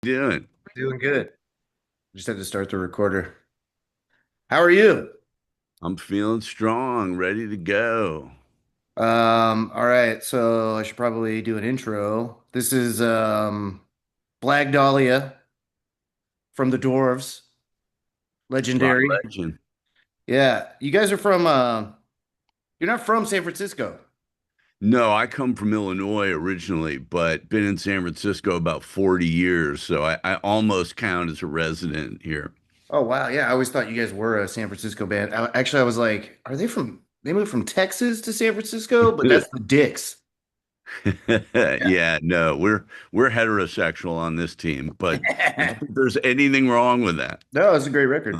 Doing? Doing good. Just had to start the recorder. How are you? I'm feeling strong, ready to go. All right, so I should probably do an intro. This is Blag Dahlia from the Dwarves, Rock legendary. legend. Yeah, you guys are from you're not from San Francisco. No, I come from Illinois originally, but been in San Francisco about 40 years, so I almost count as a resident here. Oh wow, yeah, I always thought you guys were a San Francisco band. Actually, I was like, are they moved from Texas to San Francisco? But that's the Dicks. Yeah, no, we're heterosexual on this team, but I don't Yeah. think there's anything wrong with that. No, it's a great record.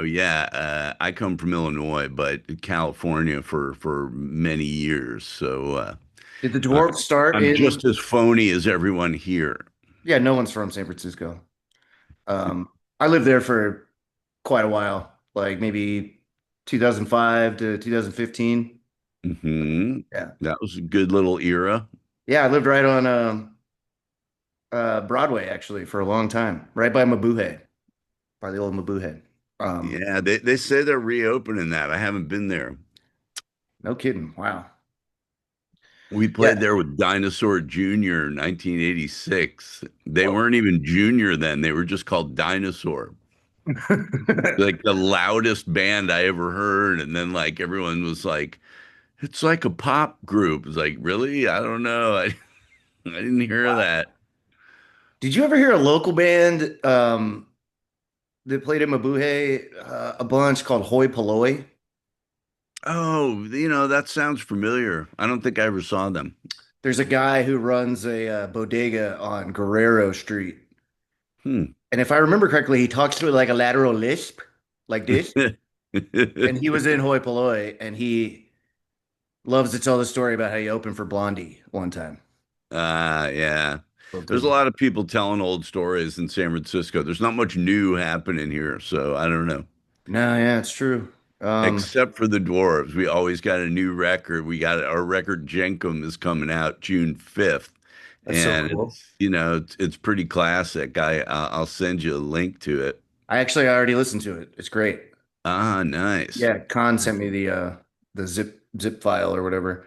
Yeah, I come from Illinois, but California for many years, so Did the I- Dwarves start I'm in? just as phony as everyone here. Yeah, no one's from San Francisco. I lived there for quite a while, like maybe 2005 to 2015. Hmm. Yeah. That was a good little era. Yeah, I lived right on Broadway actually for a long time, right by Mabuhay, by the old Mabuhay. Um, Yeah, they say they're reopening that. I haven't been there. no kidding. Wow. We Yeah. played there with Dinosaur Jr. in 1986. They Whoa. weren't even junior then. They were just called Dinosaur. Like the loudest band I ever heard. And then like everyone was like, it's like a pop group. It's like, really? I don't know. I didn't hear Wow. that. Did you ever hear a local band that played in Mabuhay a bunch called Hoi Polloi? Oh, that sounds familiar. I don't think I ever saw them. There's a guy who runs a bodega on Guerrero Street. Hmm. And if I remember correctly, he talks to it like a lateral lisp, like this. And he was in Hoi Polloi, and he loves to tell the story about how he opened for Blondie one time. Yeah. Little There's a tidbit. lot of people telling old stories in San Francisco. There's not much new happening here, so I don't know. No, yeah, it's true. Except for the Dwarves, we always got a new record. We got our record Jenkum is coming out June 5th, That's so and cool. it's pretty classic. I'll send you a link to it. I already listened to it. It's great. Ah, nice. Yeah, Khan sent me the zip file or whatever.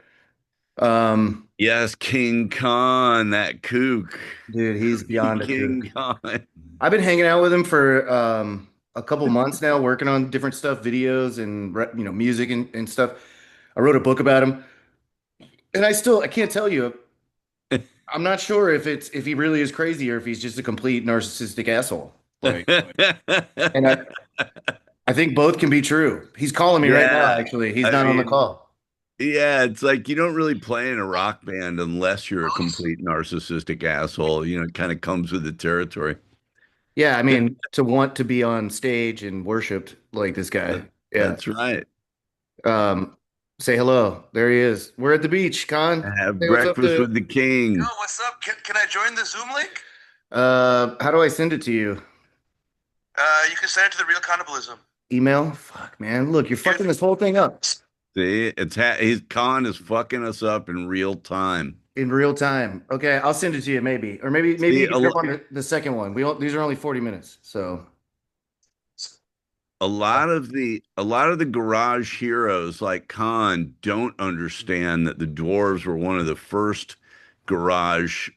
Um, Yes, King Khan, that kook. dude, he's beyond a kook. King Khan. I've been hanging out with him for a couple months now, working on different stuff, videos and music and stuff. I wrote a book about him, and I can't tell you. I'm not sure if he really is crazy or if he's just a complete narcissistic asshole. Like, and I think both can be true. He's calling me right now, Yeah, actually. He's I not on the mean, call. yeah, it's like you don't really play in a rock band unless you're a complete narcissistic asshole. It kind of comes with the territory. Yeah, I mean, to want to be on stage and worshipped like this That- guy. Yeah. That's right. Um, say hello. There he is. We're at the beach, Con. Have Hey, what's up, breakfast dude? with the Yo, king. what's up? Can I join the Zoom link? How do I send it to you? You can send it to the Real Cannibalism. Email? Fuck, man. Look, you're Here's fucking this whole thing up See, his Khan is fucking us up in real time. in real time. Okay, I'll send it to you maybe. Or maybe See, you can jump on the second one. These are only 40 minutes. So, a lot of the garage heroes like Khan don't understand that the Dwarves were one of the first garage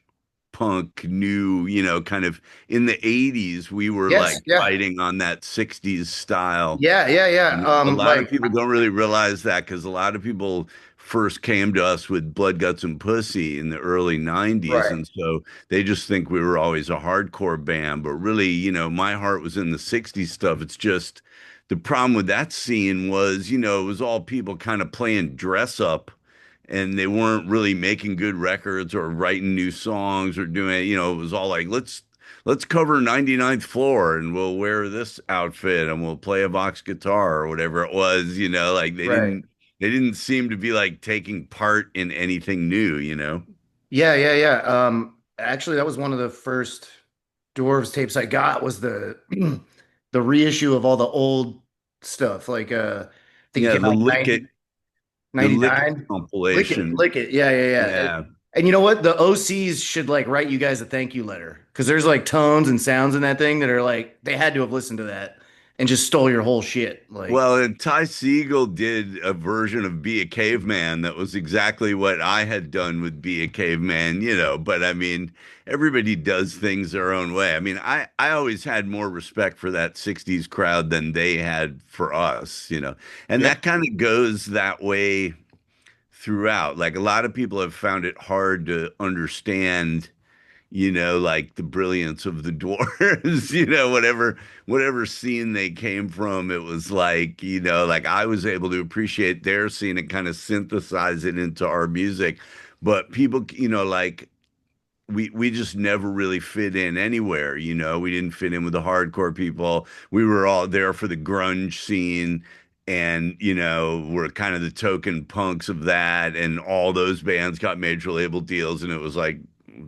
punk new, kind of in the 80s we were yes, like yeah. fighting on that 60s style. Yeah, yeah, yeah. And a lot of people don't really realize that because a lot of people first came to us with Blood, Guts, and Pussy in the early 90s. Right. And so they just think we were always a hardcore band. But really, my heart was in the 60s stuff. It's just the problem with that scene was, it was all people kind of playing dress up and they weren't really making good records or writing new songs or doing, it was all like, let's cover 99th floor and we'll wear this outfit and we'll play a Vox guitar or whatever it was, like they Right. didn't they didn't seem to be like taking part in anything new. Yeah, yeah, yeah. Actually, that was one of the first Dwarves tapes I got was the the reissue of all the old stuff. Like I think it Yeah, came out in the Lick It 99. compilation. Lick it. Yeah, yeah, yeah. Yeah. And you know what? The OCs should like write you guys a thank you letter because there's like tones and sounds in that thing that are like they had to have listened to that and just stole your whole shit. Like, Well, and Ty Segall did a version of Be a Caveman that was exactly what I had done with Be a Caveman, but I mean, everybody does things their own way. I mean, I always had more respect for that 60s crowd than they had for us. And yeah, that kind of goes that way throughout. Like a lot of people have found it hard to understand like the brilliance of the dwarves, whatever scene they came from, it was like I was able to appreciate their scene and kind of synthesize it into our music. But people, like we just never really fit in anywhere. We didn't fit in with the hardcore people. We were all there for the grunge scene. And, we're kind of the token punks of that. And all those bands got major label deals. And it was like,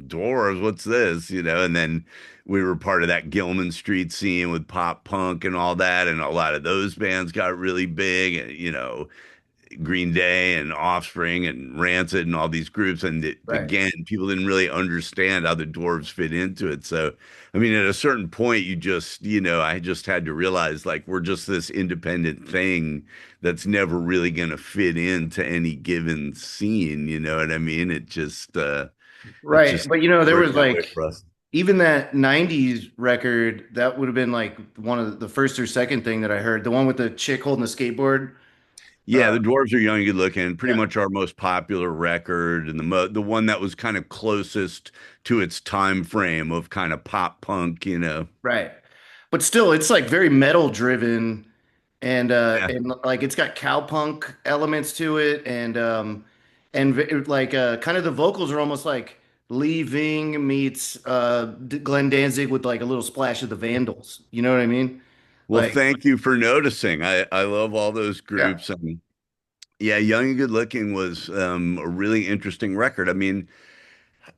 Dwarves, what's this? And then we were part of that Gilman Street scene with pop punk and all that. And a lot of those bands got really big. And, Green Day and Offspring and Rancid and all these groups. And right. again, people didn't really understand how the dwarves fit into it. So, I mean, at a certain point, I just had to realize like we're just this independent thing that's never really going to fit into any given scene. You know what I mean? It Right. just But there worked was that way like for us. even that 90s record, that would have been like one of the first or second thing that I heard. The one with the chick holding the skateboard. Yeah, Uh, the Dwarves Are Young and Good Looking, pretty yeah. much our most popular record, and the one that was kind of closest to its time frame of kind of pop punk. Right. But still, it's like very metal driven Yeah. and like it's got cowpunk elements to it like kind of the vocals are almost like Leaving meets Glenn Danzig with like a little splash of the Vandals. You know what I mean? Well, Like, thank you for noticing. I love all those yeah, groups. And yeah, Young and Good Looking was a really interesting record. I mean,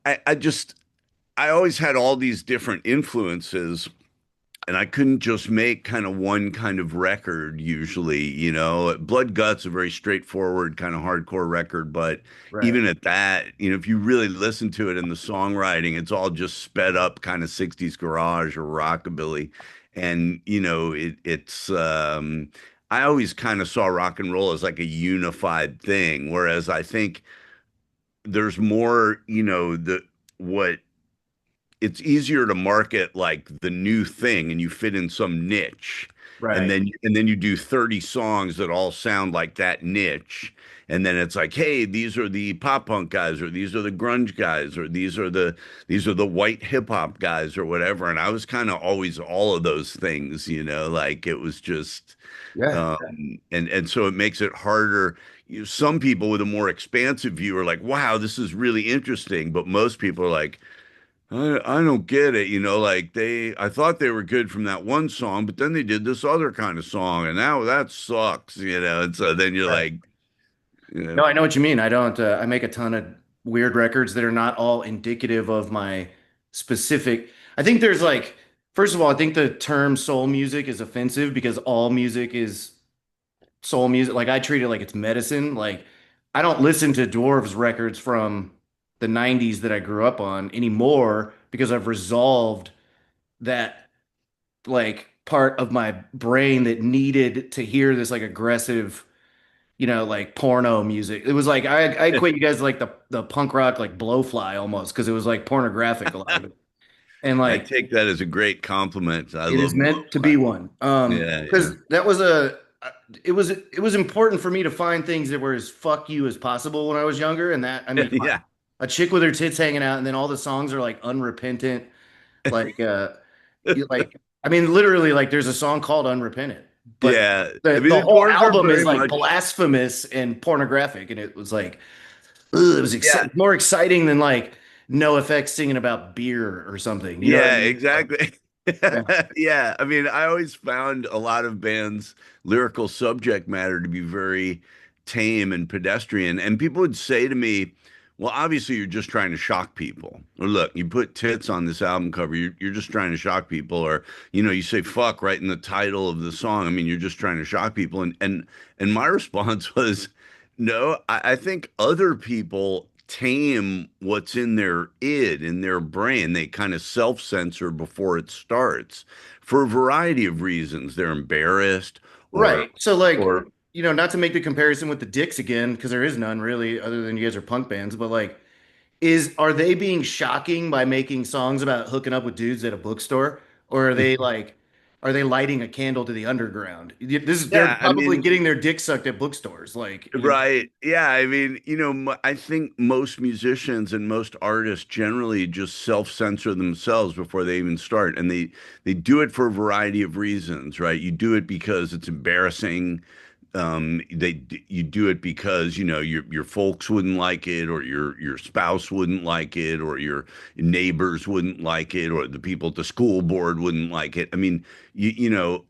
I always had all these different influences and I couldn't just make kind of one kind of record usually. Blood Guts, a very straightforward kind of hardcore record, but right. even at that, if you really listen to it in the songwriting, it's all just sped up kind of 60s garage or rockabilly. And I always kind of saw rock and roll as like a unified thing, whereas I think there's more, what it's easier to market like the new thing and you fit in some niche and Right. then you do 30 songs that all sound like that niche and then it's like, hey, these are the pop punk guys or these are the grunge guys or these are the white hip hop guys or whatever. And I was kind of always all of those things, like it was just Yeah. and so it makes it harder. Some people with a more expansive view are like, wow, this is really interesting, but most people are like, I don't get it, like I thought they were good from that one song, but then they did this other kind of song, and now that sucks. And so then you're Right. like, you No, know, I know what you mean. I don't, I make a ton of weird records that are not all indicative of my specific. I think there's like, first of all, I think the term soul music is offensive because all music is soul music. Like I treat it like it's medicine. Like I don't listen to Dwarves records from the 90s that I grew up on anymore because I've resolved that like part of my brain that needed to hear this like aggressive like porno music. It was like I equate you guys to like the punk rock like Blowfly almost because it was like pornographic a lot of it. And I like take that as a great compliment. I it is love meant to be Blowfly. one. Yeah, yeah, Because that was it was important for me to find things that were as fuck you as possible when I was younger. And that I mean, come on, yeah, a chick with her tits hanging out, and then all the songs are like unrepentant, like like I mean, literally, like there's a song called Unrepentant, but yeah. I the mean, the whole Dwarves are album is very like much, blasphemous and pornographic, and it was like, ugh, it was yeah, more exciting than like No Effects singing about beer or something. You know what I yeah, mean? Like, exactly. yeah, Yeah, I mean, I always found a lot of bands' lyrical subject matter to be very tame and pedestrian. And people would say to me, well, obviously, you're just trying to shock people. Or look, you put tits on this album cover, you're just trying to shock people. Or, you say fuck right in the title of the song. I mean, you're just trying to shock people. And my response was, no, I think other people tame what's in their id, in their brain. They kind of self-censor before it starts for a variety of reasons. They're embarrassed or Right. So like, or not to make the comparison with the Dicks again, because there is none really, other than you guys are punk bands, but like, are they being shocking by making songs about hooking up with dudes at a bookstore? Or are they lighting a candle to the underground? They're yeah, I probably mean, getting their dick sucked at bookstores. right. Yeah. I mean, I think most musicians and most artists generally just self-censor themselves before they even start. And they do it for a variety of reasons, right? You do it because it's embarrassing. You do it because, your folks wouldn't like it, or your spouse wouldn't like it, or your neighbors wouldn't like it, or the people at the school board wouldn't like it. I mean, the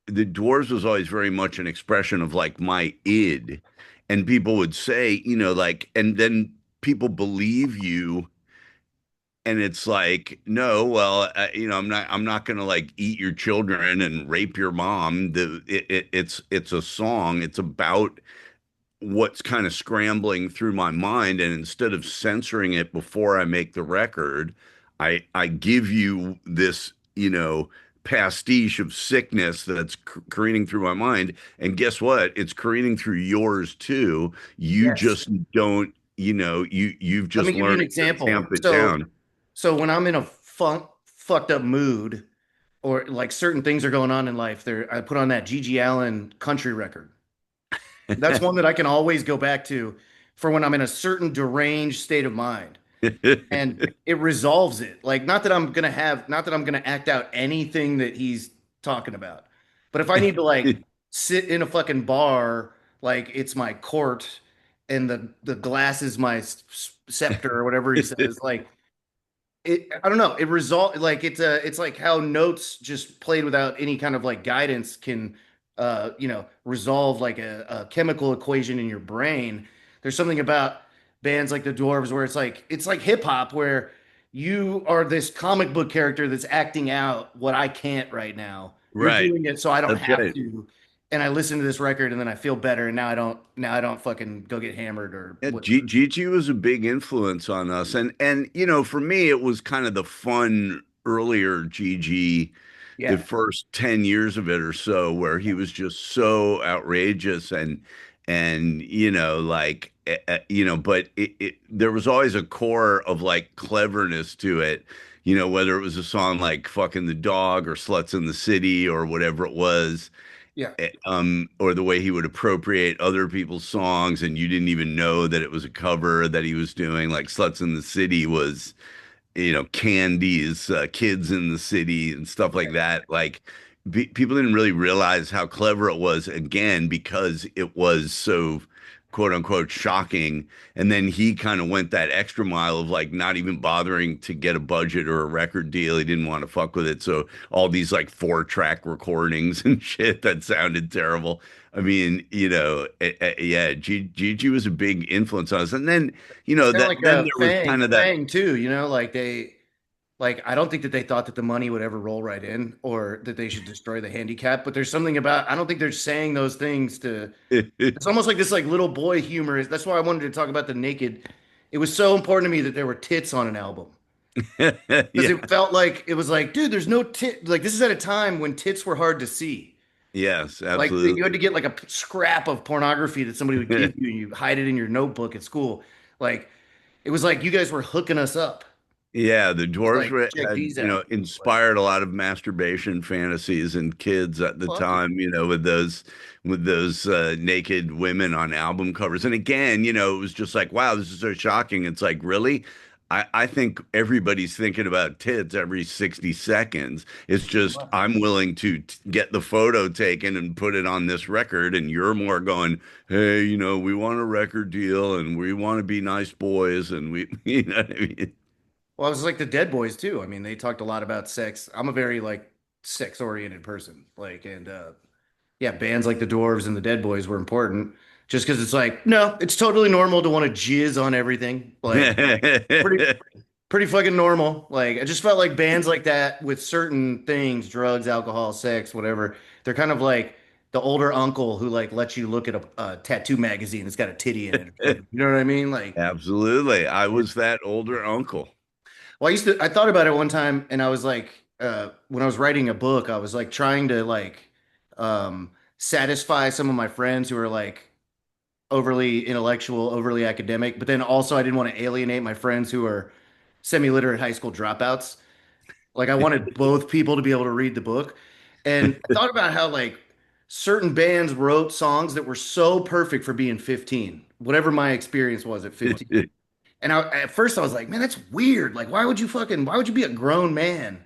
dwarves was always very much an expression of like my id, and people would say, like, and then people believe you, and it's like, no, well, I'm not gonna like eat your children and rape your mom. It's a song. It's about what's kind of scrambling through my mind, and instead of censoring it before I make the record, I give you this, pastiche of sickness that's careening through my mind, and guess what? It's careening through yours too. You Yes. just don't, you've Let me just give you an learned to example. tamp it down. So when I'm in a fucked up mood, or like certain things are going on in life, I put on that Gigi Allen country record. That's one that I can always go back to for when I'm in a certain deranged state of mind. And it resolves it. Like, not that I'm gonna act out anything that he's talking about, but if I need to like sit in a fucking bar, like it's my court, and the glass is my scepter or whatever he says, like I don't know, it result like it's like how notes just played without any kind of like guidance can resolve like a chemical equation in your brain. There's something about bands like the Dwarves where it's like hip hop, where you are this comic book character that's acting out what I can't right now. You're Right. doing it so I don't That's have right. to. And I listen to this record and then I feel better, and now I don't fucking go get hammered or Yeah, whatever. Gigi was a big influence on us, and for me, it was kind of the fun earlier Gigi, the Yeah. first 10 years of it or so, where he was just so outrageous, and like but there was always a core of like cleverness to it, whether it was a song like "Fucking the Dog" or "Sluts in the City" or whatever it was, Yeah. or the way he would appropriate other people's songs, and you didn't even know that it was a cover that he was doing. Like "Sluts in the City" was, Candy's "Kids in the City" and stuff like that. Like, people didn't really realize how clever it was, again, because it was so quote unquote shocking. And then he kind of went that extra mile of like not even bothering to get a budget or a record deal. He didn't want to fuck with it. So all these like 4-track recordings and shit that sounded terrible. I mean, yeah, Gigi was a big influence on us. And then, It's kind of that like then a there was kind of that. Fang too, like I don't think that they thought that the money would ever roll right in, or that they should destroy the handicap, but there's something about, I don't think they're saying those things to, it's almost like this like little boy humor. That's why I wanted to talk about the naked. It was so important to me that there were tits on an album, because Yeah. it felt like it was like, dude, there's no tit. Like, this is at a time when tits were hard to see. Yes, Like, you had to absolutely. get like a scrap of pornography that somebody would give you, and you hide it in your notebook at school. Like, it was like you guys were hooking us up. Yeah, the It's dwarves like, check had, these out. Like, inspired a lot of masturbation fantasies in kids at the fuck it. time, with those naked women on album covers. And again, it was just like, wow, this is so shocking. It's like, really? I think everybody's thinking about tits every 60 seconds. It's just I'm willing to get the photo taken and put it on this record, and you're more going, hey, we want a record deal and we want to be nice boys, and we, you know what I mean? Well, it was like the Dead Boys too. I mean, they talked a lot about sex. I'm a very like sex oriented person. Like, and yeah, bands like the Dwarves and the Dead Boys were important just because it's like, no, it's totally normal to want to jizz on everything. Like, pretty pretty fucking normal. Like, I just felt like bands like that with certain things, drugs, alcohol, sex, whatever, they're kind of like the older uncle who like lets you look at a tattoo magazine that's got a titty in it or something. You know what I mean? Like, Absolutely. I was that older uncle. well, I thought about it one time and I was like, when I was writing a book, I was like trying to like satisfy some of my friends who are like overly intellectual, overly academic, but then also I didn't want to alienate my friends who are semi-literate high school dropouts. Like I wanted both people to be able to read the book. And I thought about how like certain bands wrote songs that were so perfect for being 15, whatever my experience was at 15. And at first I was like, man, that's weird. Like, why would you be a grown man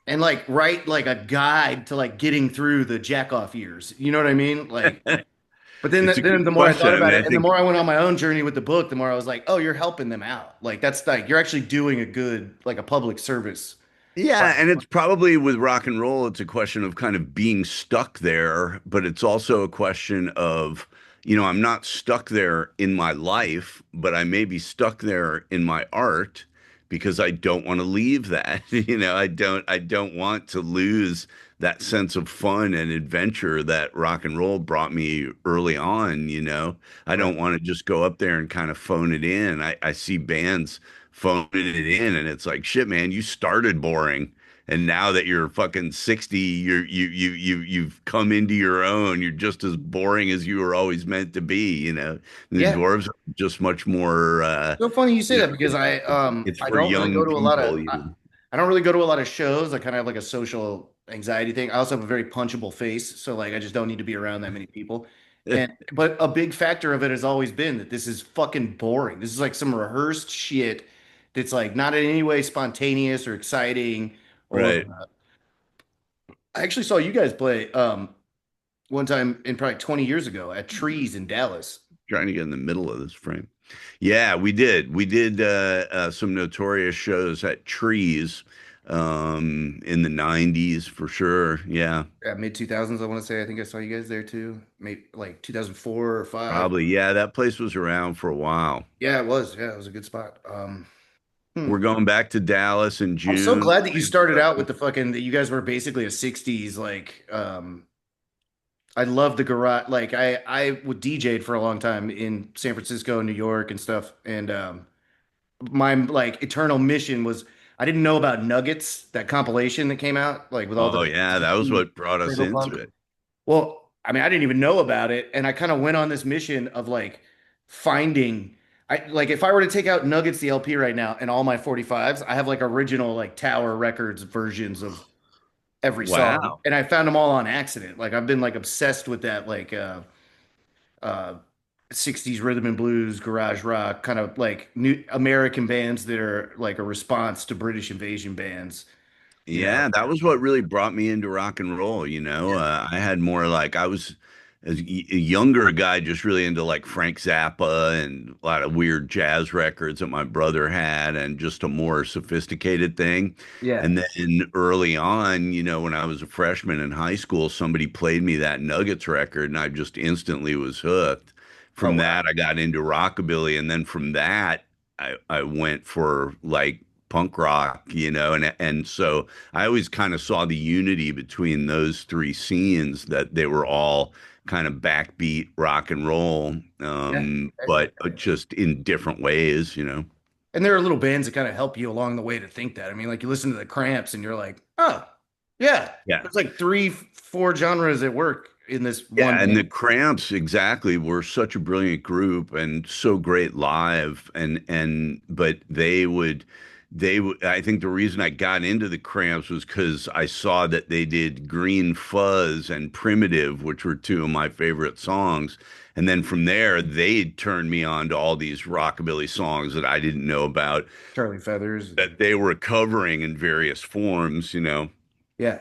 and like write like a guide to like getting through the jack off years? You know what I mean? Like, but then, It's a then good the more I question. thought I about mean, it I and the think more I went on my own journey with the book, the more I was like, oh, you're helping them out. Like, that's like, you're actually doing a good, like a public service. yeah, and it's probably with rock and roll, it's a question of kind of being stuck there, but it's also a question of, I'm not stuck there in my life, but I may be stuck there in my art because I don't want to leave that. I don't want to lose that sense of fun and adventure that rock and roll brought me early on. I Right. don't want to just go up there and kind of phone it in. I see bands phoning it in and it's like shit, man, you started boring and now that you're fucking 60, you've come into your own. You're just as boring as you were always meant to be. The Yeah. dwarves are just much more So funny you say you that because know it's I for don't really go young to a lot of people. I don't really go to a lot of shows. I kind of have like a social anxiety thing. I also have a very punchable face, so like I just don't need to be around that many people. And but a big factor of it has always been that this is fucking boring. This is like some rehearsed shit that's like not in any way spontaneous or exciting or Right. I actually saw you guys play one time in probably 20 years ago at Trees in Dallas. Trying to get in the middle of this frame. Yeah, we did some notorious shows at Trees in the 90s for sure. Yeah. Mid 2000s, I want to say. I think I saw you guys there too. Maybe like 2004 or 5. Probably. Yeah, that place was around for a while. Yeah, it was. Yeah, it was a good spot. Hmm. We're going back to Dallas in I'm so June. glad that you started out with the fucking that you guys were basically a 60s like I love the garage like I would DJ'd for a long time in San Francisco and New York and stuff and my like eternal mission was I didn't know about Nuggets, that compilation that came out like with all the Oh yeah, that was 60s what brought us Turbo into Punk. it. Well, I mean, I didn't even know about it, and I kind of went on this mission of like finding. I like if I were to take out Nuggets the LP right now and all my 45s, I have like original like Tower Records versions of every song, Wow. and I found them all on accident. Like I've been like obsessed with that like uh 60s rhythm and blues, garage rock, kind of like new American bands that are like a response to British invasion bands, you know. Yeah, that was what really brought me into rock and roll. Yeah. I had more like I was as a younger guy just really into like Frank Zappa and a lot of weird jazz records that my brother had and just a more sophisticated thing. Yeah. And then early on, when I was a freshman in high school, somebody played me that Nuggets record and I just instantly was hooked. Oh From wow. that, I got into rockabilly and then from that I went for like punk rock, and so I always kind of saw the unity between those three scenes that they were all kind of backbeat rock and roll, Yeah. but just in different ways. And there are little bands that kind of help you along the way to think that. I mean, like you listen to the Cramps and you're like, oh, yeah, Yeah. there's like three, four genres at work in this one Yeah, and the band. Cramps exactly were such a brilliant group and so great live and but they would I think the reason I got into the Cramps was because I saw that they did Green Fuzz and Primitive, which were two of my favorite songs. And then from there, they turned me on to all these rockabilly songs that I didn't know about Charlie Feathers. that they were covering in various forms. Yeah.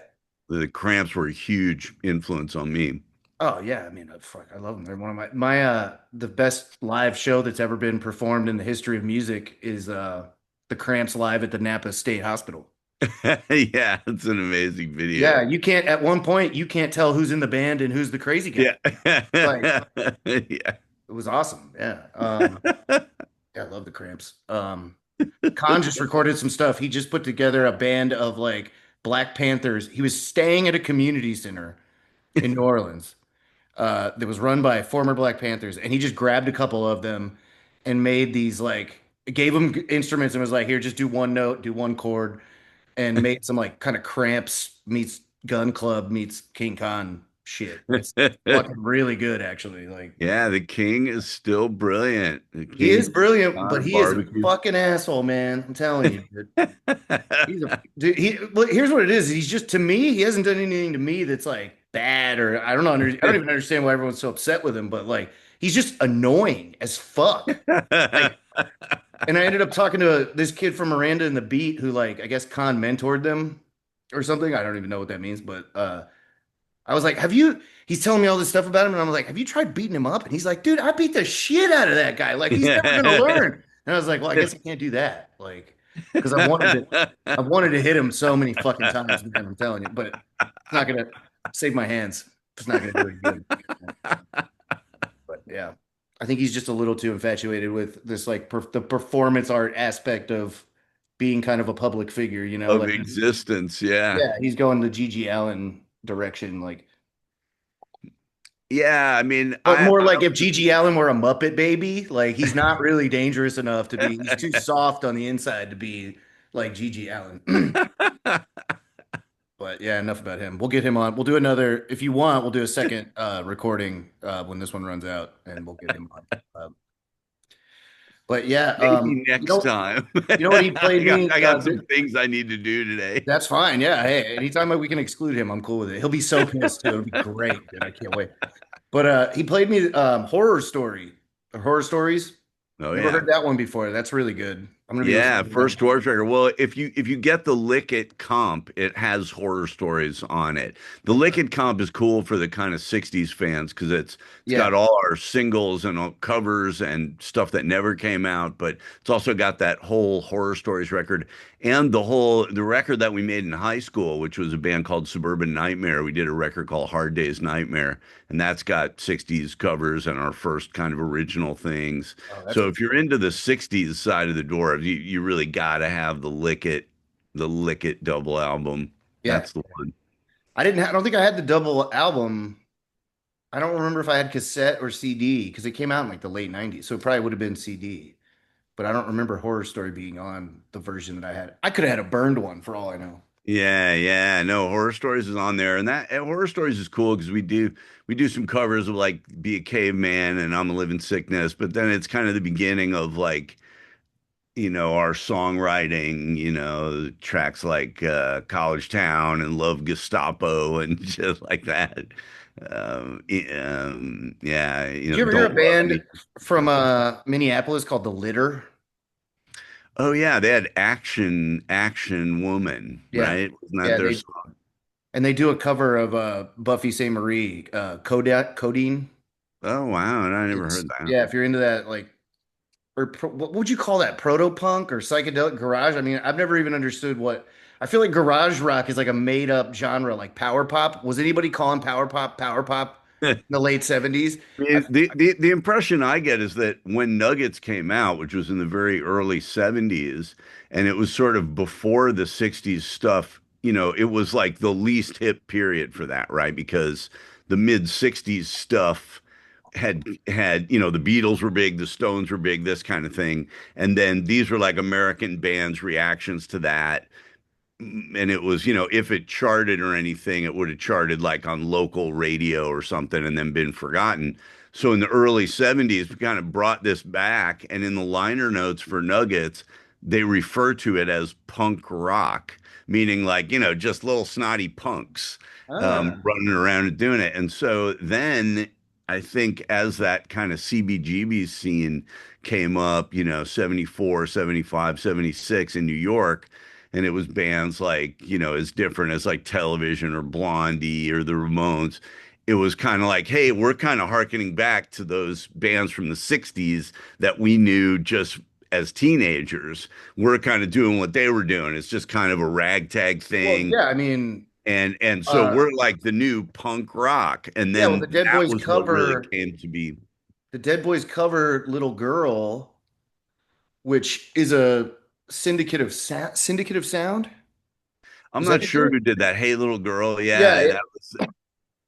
The Cramps were a huge influence on me. Oh yeah. I mean, fuck, I love them. They're one of my the best live show that's ever been performed in the history of music is the Cramps live at the Napa State Hospital. Yeah, it's an amazing Yeah, video. you can't at one point you can't tell who's in the band and who's the crazy Yeah. guy. Like Yeah. it was awesome. Yeah. Yeah, I love the Cramps. Khan just recorded some stuff. He just put together a band of like Black Panthers. He was staying at a community center in New Orleans that was run by former Black Panthers, and he just grabbed a couple of them and made these like gave them instruments and was like, "Here, just do one note, do one chord," and made some like kind of Cramps meets Gun Club meets King Khan shit. It's fucking really good, actually. Like Yeah, the king is still brilliant. The he king is brilliant, but on he is a barbecue. fucking asshole, man. I'm telling you, dude. He's a dude. Well, here's what it is. He's just to me. He hasn't done anything to me that's like bad or I don't know. I don't even understand why everyone's so upset with him. But like, he's just annoying as fuck. Like, and I ended up talking to this kid from Miranda and the Beat who, like, I guess Khan mentored them or something. I don't even know what that means. But I was like, "Have you?" He's telling me all this stuff about him, and I'm like, "Have you tried beating him up?" And he's like, "Dude, I beat the shit out of that guy. Like, he's never gonna learn." And I was like, "Well, I guess I can't do that." Like, because I've wanted to hit him so many fucking times, man. I'm telling you, but it's not gonna save my hands. It's not gonna do it good. But yeah, I think he's just a little too infatuated with this, like the performance art aspect of being kind of a public figure. You know, Of like existence. Yeah. yeah, he's going the Gigi Allen direction, like. Yeah. I mean, But more I like if Gigi Allen were a Muppet baby, like he's not really dangerous enough to be, he's too soft on the inside to be like Gigi Allen. But yeah, enough about him. We'll get him on. We'll do another, if you want, we'll do a second recording when this one runs out and we'll get him on. But yeah, maybe next time. you know what he played me? I got some things I need to do today. That's fine. Yeah. Hey, anytime we can exclude him, I'm cool with it. He'll be so pissed too. It'll be great, dude. I can't wait. But he played me horror story, or horror stories. Oh Never yeah. heard that one before. That's really good. I'm gonna be Yeah, listening to that. first Dwarf Tracker. Well, if you get the Lick It comp, it has horror stories on it. The Lick It comp is cool for the kind of 60s fans because it's Yeah. got all our singles and all covers and stuff that never came out, but it's also got that whole horror stories record and the record that we made in high school, which was a band called Suburban Nightmare. We did a record called Hard Day's Nightmare, and that's got 60s covers and our first kind of original things. Oh, that's So if you're into the 60s side of the door, you really got to have the Lick It double album. yeah. That's the one. I don't think I had the double album. I don't remember if I had cassette or CD because it came out in like the late 90s. So it probably would have been CD. But I don't remember Horror Story being on the version that I had. I could have had a burned one for all I know. Yeah, yeah. No, Horror Stories is on there, and Horror Stories is cool because we do some covers of like Be a Caveman and I'm a Living Sickness, but then it's kind of the beginning of like our songwriting, tracks like College Town and Love Gestapo and just like that. Yeah, Did you ever hear a Don't Love Me. band from Minneapolis called The Litter? Oh yeah, they had Action Woman, Yeah. right? Wasn't that Yeah, their they song? and they do a cover of Buffy St. Marie, Codeine. Oh wow, and I never It's heard that. yeah, if you're into that, like what would you call that? Proto punk or psychedelic garage? I mean, I've never even understood what I feel like garage rock is like a made up genre, like power pop. Was anybody calling power pop in the late 70s? I mean, the impression I get is that when Nuggets came out, which was in the very early 70s, and it was sort of before the 60s stuff, it was like the least hip period for that, right? Because the mid 60s stuff had, the Beatles were big, the Stones were big, this kind of thing. And then these were like American bands' reactions to that, and it was, if it charted or anything, it would have charted like on local radio or something and then been forgotten. So in the early 70s, we kind of brought this back, and in the liner notes for Nuggets, they refer to it as punk rock, meaning like, just little snotty punks Ah, running around and doing it. And so then I think as that kind of CBGB scene came up, 74, 75, 76 in New York, and it was bands like, as different as like Television or Blondie or the Ramones. It was kind of like, hey, we're kind of harkening back to those bands from the 60s that we knew just as teenagers. We're kind of doing what they were doing. It's just kind of a ragtag well, thing. yeah, I mean, And so uh, we're like the new punk rock. And yeah, well, then that was what really came to be. The Dead Boys cover Little Girl, which is a syndicate of sound. I'm Is that not the sure group? who did that. Hey, little girl. Yeah, Yeah, that was.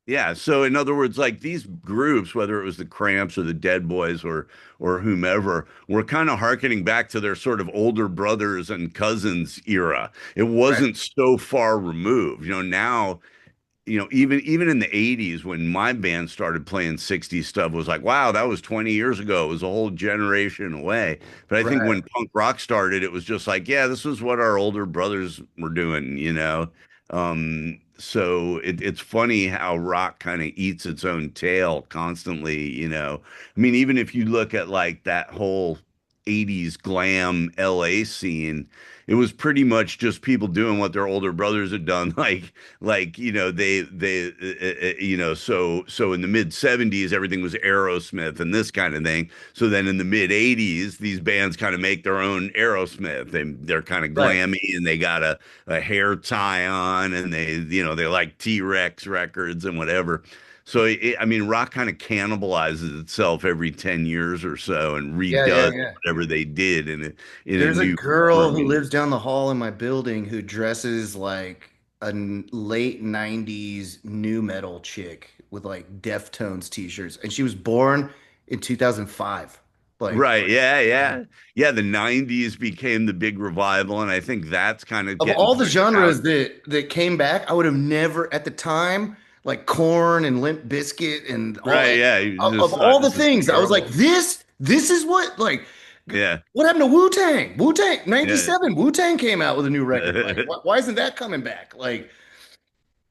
Yeah, so in other words, like these groups, whether it was the Cramps or the Dead Boys or whomever, were kind of harkening back to their sort of older brothers and cousins era. It Right. wasn't so far removed. Now, even in the 80s when my band started playing 60s stuff, it was like, wow, that was 20 years ago. It was a whole generation away. But I think Right. when punk rock started, it was just like, yeah, this was what our older brothers were doing. So it's funny how rock kind of eats its own tail constantly. I mean, even if you look at like that whole 80s glam LA scene, it was pretty much just people doing what their older brothers had done. Like so in the mid 70s everything was Aerosmith and this kind of thing. So then in the mid 80s these bands kind of make their own Aerosmith, and they're kind of Right. glammy and they got a hair tie on, and they like T-Rex records and whatever. So I mean, rock kind of cannibalizes itself every 10 years or so and Yeah, yeah, redoes yeah. whatever they did in a There's a new girl who form. lives down the hall in my building who dresses like a late 90s new metal chick with like Deftones t-shirts. And she was born in 2005. Like, Right. Yeah. Yeah. Yeah. The 90s became the big revival. And I think that's kind of of getting all the pushed out. genres that came back, I would have never at the time, like Corn and Limp Bizkit and all Right. like Yeah. You of just thought all the this is things, I was like, terrible. this is what like Yeah. what happened to Wu-Tang? Wu-Tang Yeah. 97, Wu-Tang came out with a new record. Like, why isn't that coming back? Like,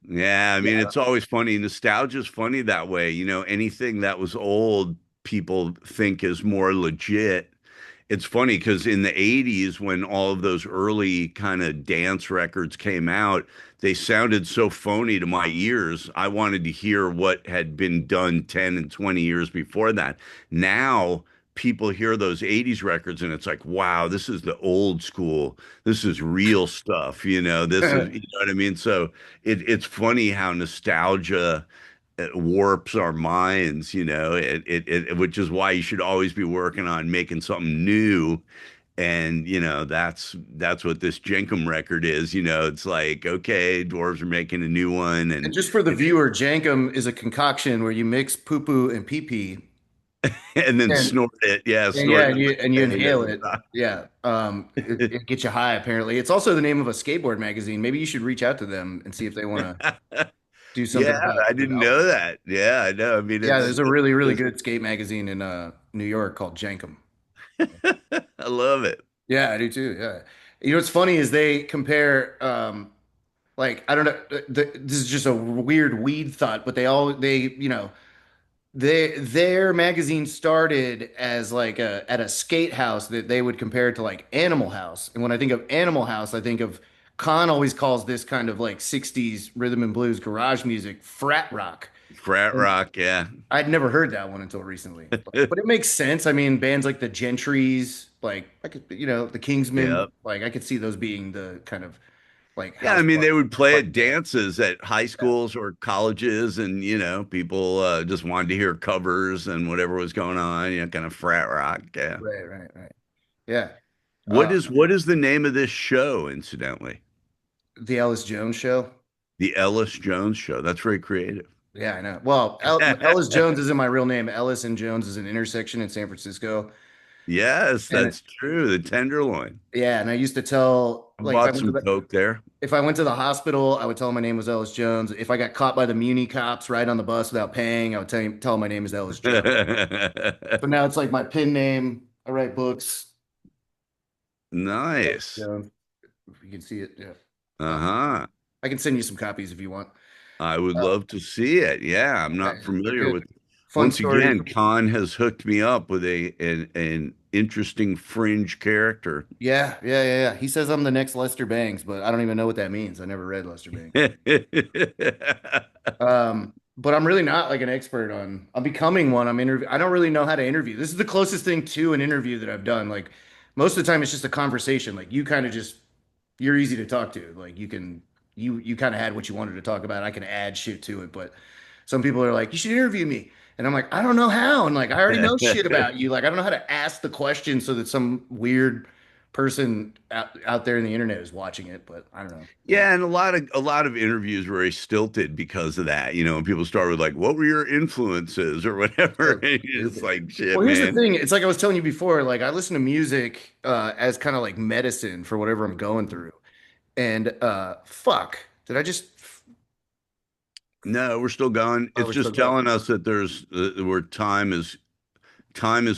Yeah. I mean, yeah. it's always funny. Nostalgia's funny that way. Anything that was old, people think is more legit. It's funny because in the 80s, when all of those early kind of dance records came out, they sounded so phony to my ears. I wanted to hear what had been done 10 and 20 years before that. Now, people hear those 80s records and it's like, wow, this is the old school. This is real stuff. This is, you know what I mean? So it's funny how nostalgia it warps our minds, which is why you should always be working on making something new. And that's what this Jenkum record is. It's like, okay, dwarves are making a new one, And and just for the it's viewer, Jankum is a concoction where you mix poo poo and pee pee. and then And snort it, yeah, and yeah, snort it and you like a inhale yo-yo. it. Yeah. It gets you high, apparently. It's also the name of a skateboard magazine. Maybe you should reach out to them and see if they want to do something Yeah, about I new didn't know albums. that. Yeah, I know. I mean, Yeah, it's there's a really, really just good skate magazine in New York called Jankum. I love it. Yeah, I do too. Yeah. You know what's funny is they compare like I don't know this is just a weird weed thought, but their magazine started as like at a skate house that they would compare to like Animal House. And when I think of Animal House, I think of Khan always calls this kind of like 60s rhythm and blues garage music frat rock. Frat And rock, yeah. I'd never heard that one until recently. But it makes sense. I mean, bands like the Gentrys, like I could, the Kingsmen, Yeah. like I could see those being the kind of like Yeah, I house mean, they would play party at band. dances at high Yeah. schools or colleges, and people just wanted to hear covers and whatever was going on, kind of frat rock. Yeah. Right, right, right. Yeah. What Uh, is what is the name of this show, incidentally? the Ellis Jones show. The Ellis Jones Show. That's very creative. Yeah, I know. Well, Ellis Jones isn't my real name. Ellis and Jones is an intersection in San Francisco. Yes, And that's true. The Tenderloin. yeah, and I used to tell I like bought some Coke there. if I went to the hospital, I would tell them my name was Ellis Jones. If I got caught by the Muni cops riding on the bus without paying, I would tell them my name is Ellis Jones. But now it's like my pen name. I write books. Ellis Nice. Jones. If you can see it, yeah. Uh, Uh-huh. I can send you some copies if you want. I would Uh, love to see it. Yeah, I'm yeah, not they're familiar good. with. Fun Once story. again, Khan has hooked me up with an interesting fringe character. Yeah, yeah, yeah, yeah. He says I'm the next Lester Bangs, but I don't even know what that means. I never read Lester Bangs. But I'm really not like an expert on. I'm becoming one. I don't really know how to interview. This is the closest thing to an interview that I've done. Like most of the time, it's just a conversation. Like you kind of just you're easy to talk to. Like you kind of had what you wanted to talk about. I can add shit to it, but some people are like, you should interview me. And I'm like, I don't know how. And like, I already know shit about you. Like, I don't know how to ask the question so that some weird person out there in the internet is watching it, but I don't know. Yeah. Yeah, and a lot of interviews were very stilted because of that. And people start with like, "What were your influences?" or whatever. So And you're just stupid. like, "Shit, Well, here's the man." thing. It's like I was telling you before, like I listen to music as kind of like medicine for whatever I'm going through. And fuck, did I just No, we're still going. oh, It's we're still just going. telling us that there's where time is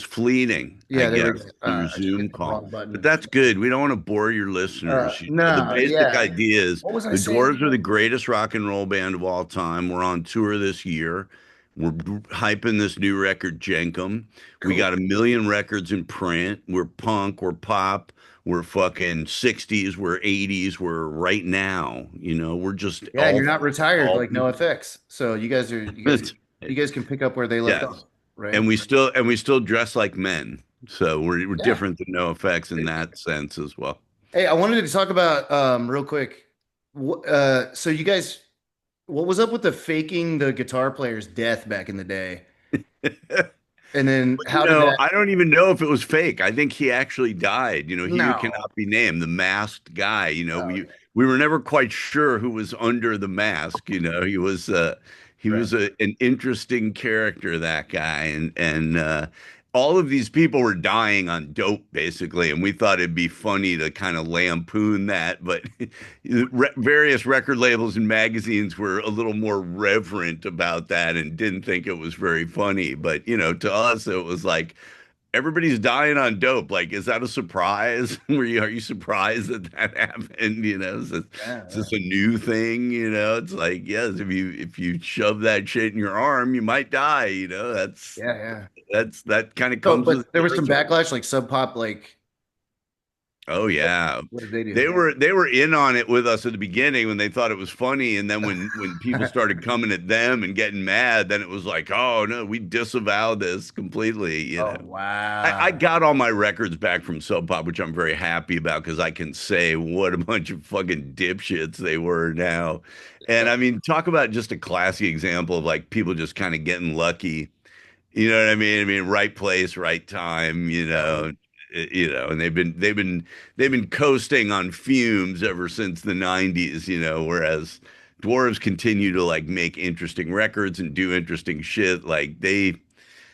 fleeting, I Yeah, there we guess, go. through I just Zoom hit the call. wrong But button. that's good. We don't want to bore your listeners. The No, basic yeah. idea is What was I the saying? Dwarves are the greatest rock and roll band of all time. We're on tour this year. We're hyping this new record, Jenkum. We Cool. got a million records in print. We're punk, we're pop, we're fucking 60s, we're 80s, we're right now. We're just Yeah, and you're not retired all like no effects. So you guys can pick up where they left off, yes. right? And we still dress like men. So we're Yeah. different than no effects in that sense as well. Hey, I wanted to talk about real quick. So you guys, what was up with the faking the guitar player's death back in the day? And then how did that? I don't even know if it was fake. I think he actually died. He who No. cannot be named, the masked guy. Oh, We were never quite sure who was under the mask. He was right. an interesting character, that guy, and all of these people were dying on dope, basically, and we thought it'd be funny to kind of lampoon that, but various record labels and magazines were a little more reverent about that and didn't think it was very funny. But to us, it was like everybody's dying on dope. Like, is that a surprise? Are you surprised that happened? Yeah, Is yeah, this a new thing? It's like, yes, if you shove that shit in your arm, you might die. yeah, yeah. That kind of So, comes with but there was some territory. backlash, like Sub Pop, like Oh yeah. what did they do? They were in on it with us at the beginning when they thought it was funny, and then when people started coming at them and getting mad, then it was like, oh no, we disavow this completely. Oh I wow. got all my records back from Sub Pop, which I'm very happy about because I can say what a bunch of fucking dipshits they were now. And I mean, talk about just a classy example of like people just kind of getting lucky. You know what I mean? I mean, right place, right time. And they've been coasting on fumes ever since the '90s. Whereas dwarves continue to like make interesting records and do interesting shit. Like they,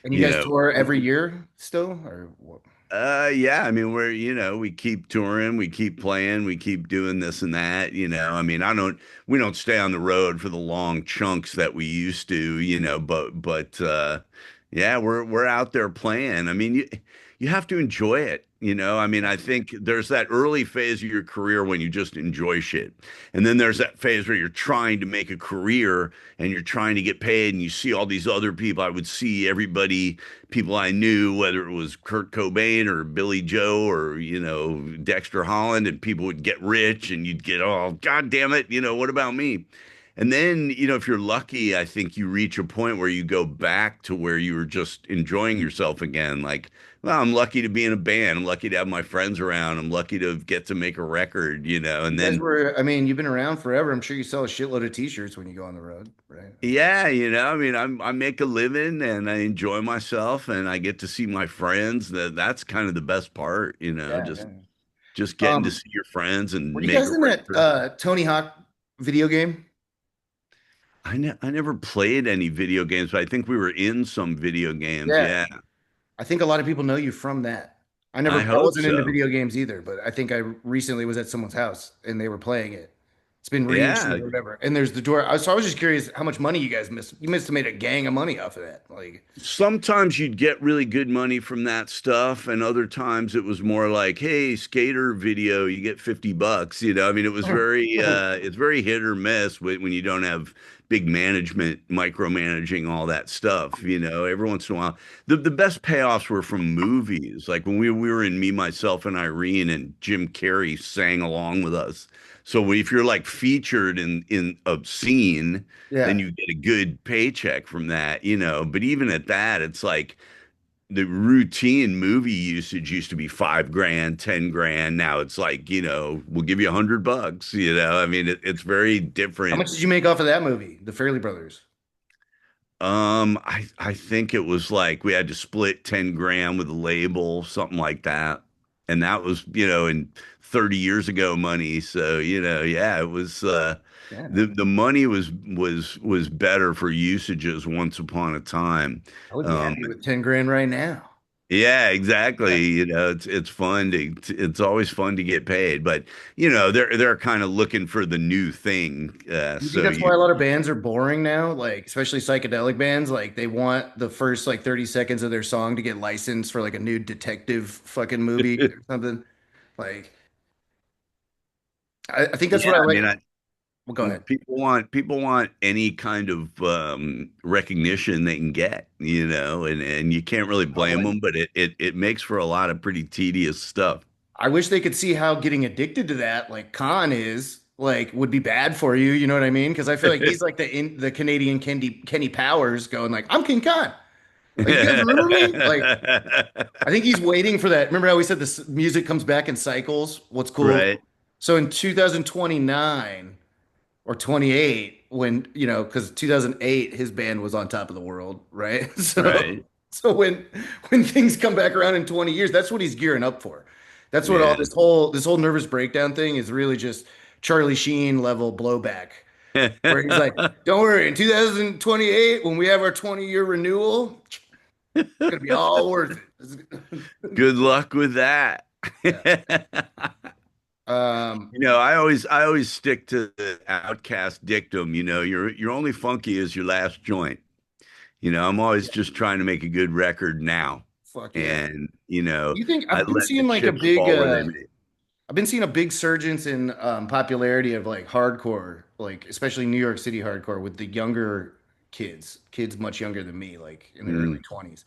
And you you guys know, tour every year still, or what? yeah. I mean, we keep touring, we keep playing, we keep doing this and that. I mean, we don't stay on the road for the long chunks that we used to. But yeah, we're out there playing. I mean, you have to enjoy it. I mean, I think there's that early phase of your career when you just enjoy shit. And then there's that phase where you're trying to make a career and you're trying to get paid and you see all these other people. I would see everybody, people I knew, whether it was Kurt Cobain or Billy Joe or, Dexter Holland, and people would get rich and you'd get, oh, God damn it, what about me? And then, if you're lucky, I think you reach a point where you go back to where you were just enjoying yourself again. Like, well, I'm lucky to be in a band. I'm lucky to have my friends around. I'm lucky to get to make a record. You And guys then, were, I mean, you've been around forever. I'm sure you sell a shitload of t-shirts when you go on the road, right? yeah, I mean, I make a living and I enjoy myself and I get to see my friends. That's kind of the best part, Yeah, just yeah. just getting to Um, see your friends and were you make guys a in that record. Tony Hawk video game? I never played any video games, but I think we were in some video games. Yeah. Yeah, I think a lot of people know you from that. I I hope wasn't into so. video games either, but I think I recently was at someone's house and they were playing it. It's been Yeah, reissued or whatever. And there's the door. So I was just curious how much money you guys missed. You must have made a gang of money off of that. Like, sometimes you'd get really good money from that stuff, and other times it was more like, hey, skater video, you get $50. I mean, it was it's very hit or miss when you don't have big management micromanaging all that stuff. Every once in a while, the best payoffs were from movies, like when we were in Me, Myself, and Irene, and Jim Carrey sang along with us. So if you're like featured in a scene, then yeah. you get a good paycheck from that. But even at that, it's like the routine movie usage used to be 5 grand, 10 grand. Now it's like, we'll give you $100. I mean, it's very How different. much did you make off of that movie, The Fairley Brothers? I think it was like we had to split 10 grand with a label, something like that. and that was, in 30 years ago money. So, yeah, it was Yeah, the money was better for usages once upon a time. I would be Um, happy with 10 grand right now. yeah, Yeah. exactly. It's fun it's always fun to get paid, but they're kind of looking for the new thing. Do you think that's why a lot of bands are boring now? Like, especially psychedelic bands, like they want the first like 30 seconds of their song to get licensed for like a new detective fucking movie or something. Like, I think that's Yeah, what I I like. mean, Well, go ahead. people want any kind of recognition they can get, and you can't really blame Like, them, but it makes for a lot of pretty tedious stuff. I wish they could see how getting addicted to that, like Khan is, like would be bad for you. You know what I mean? Because I feel like he's like the Canadian Kenny Powers going like, I'm King Khan. Like, you guys remember me? Like, I think he's waiting for that. Remember how we said this music comes back in cycles? What's cool? Right, So in 2029 or 28, when, because 2008, his band was on top of the world, right? right. So when things come back around in 20 years, that's what he's gearing up for. That's what all Yeah. this whole nervous breakdown thing is really just Charlie Sheen level blowback, where he's like, "Don't worry, in 2028, when we have our 20-year renewal, it's gonna be all worth it." Good luck with that. Yeah. Um, I always stick to the outcast dictum, you're only funky as your last joint. I'm always yeah, just trying to make a good record now. fuck yeah. And, You think I I've been let the seeing like a chips big fall where they may. I've been seeing a big surgence in popularity of like hardcore, like especially New York City hardcore with the younger kids much younger than me, like in their early Mm, 20s.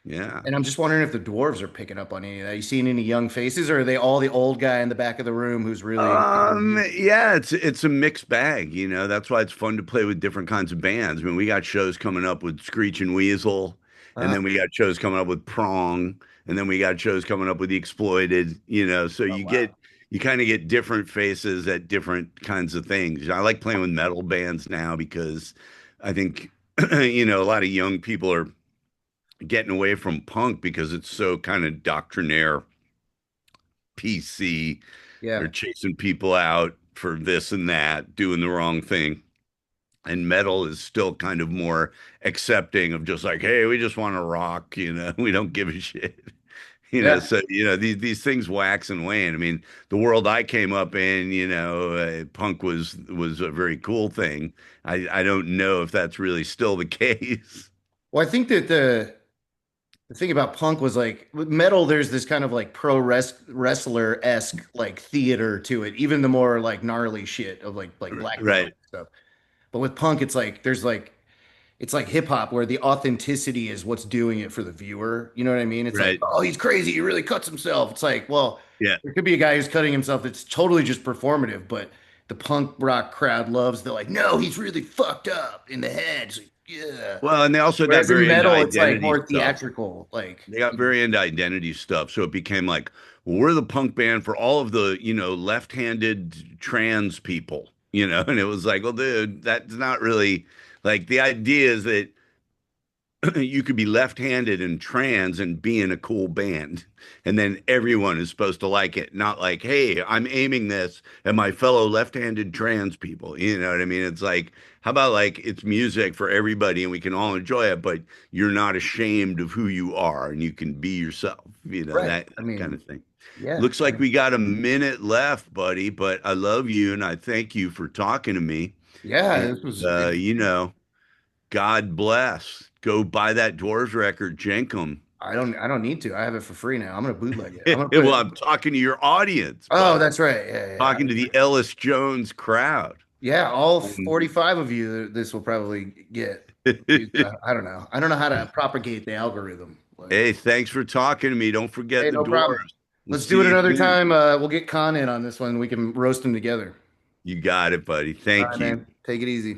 yeah. And I'm just wondering if the dwarves are picking up on any of that. You seeing any young faces, or are they all the old guy in the back of the room who's really into the music? Yeah, it's a mixed bag, That's why it's fun to play with different kinds of bands. I mean, we got shows coming up with Screech and Weasel, and Ah, then we got shows coming up with Prong, and then we got shows coming up with the Exploited, so oh wow. you kind of get different faces at different kinds of things. I like playing with metal bands now because I think a lot of young people are getting away from punk because it's so kind of doctrinaire PC. They're Yeah. chasing people out for this and that, doing the wrong thing. And metal is still kind of more accepting of just like, hey, we just want to rock, we don't give a shit. Yeah. So these things wax and wane. I mean, the world I came up in, punk was a very cool thing. I don't know if that's really still the case. Well, I think that the thing about punk was like with metal, there's this kind of like wrestler-esque like theater to it, even the more like gnarly shit of like black metal Right, and stuff. But with punk, it's like there's like it's like hip hop where the authenticity is what's doing it for the viewer. You know what I mean? It's like, right. oh, he's crazy. He really cuts himself. It's like, well, Yeah. there could be a guy who's cutting himself that's totally just performative, but the punk rock crowd loves the like, no, he's really fucked up in the head. It's like, yeah. Well, and they also got Whereas in very into metal, it's like identity more stuff. theatrical. Like, They got very into identity stuff. So it became like, well, we're the punk band for all of the, left-handed trans people, and it was like, well, dude, that's not really like the idea is that you could be left-handed and trans and be in a cool band. And then everyone is supposed to like it. Not like, hey, I'm aiming this at my fellow left-handed trans people. You know what I mean? It's like, how about like it's music for everybody and we can all enjoy it, but you're not ashamed of who you are and you can be yourself, right. that I kind mean, of thing. yeah. Looks like we got a minute left, buddy, but I love you and I thank you for talking to me. Yeah, And this was uh, you know, God bless. Go buy that Doors record, Jenkum. I don't need to. I have it for free now. I'm gonna bootleg it. I'm gonna put Well, it. I'm talking to your audience, Oh, buddy. that's right. Yeah, yeah, Talking to yeah. the Ellis Jones crowd. Yeah, all Um, 45 of you this will probably get. I don't know. I don't know how to propagate the algorithm. Like, Hey, thanks for talking to me. Don't forget hey, the no problem. Doors. We'll Let's do see it you another soon. time. We'll get Con in on this one. We can roast them together. You got it, buddy. All Thank right, you. man. Take it easy.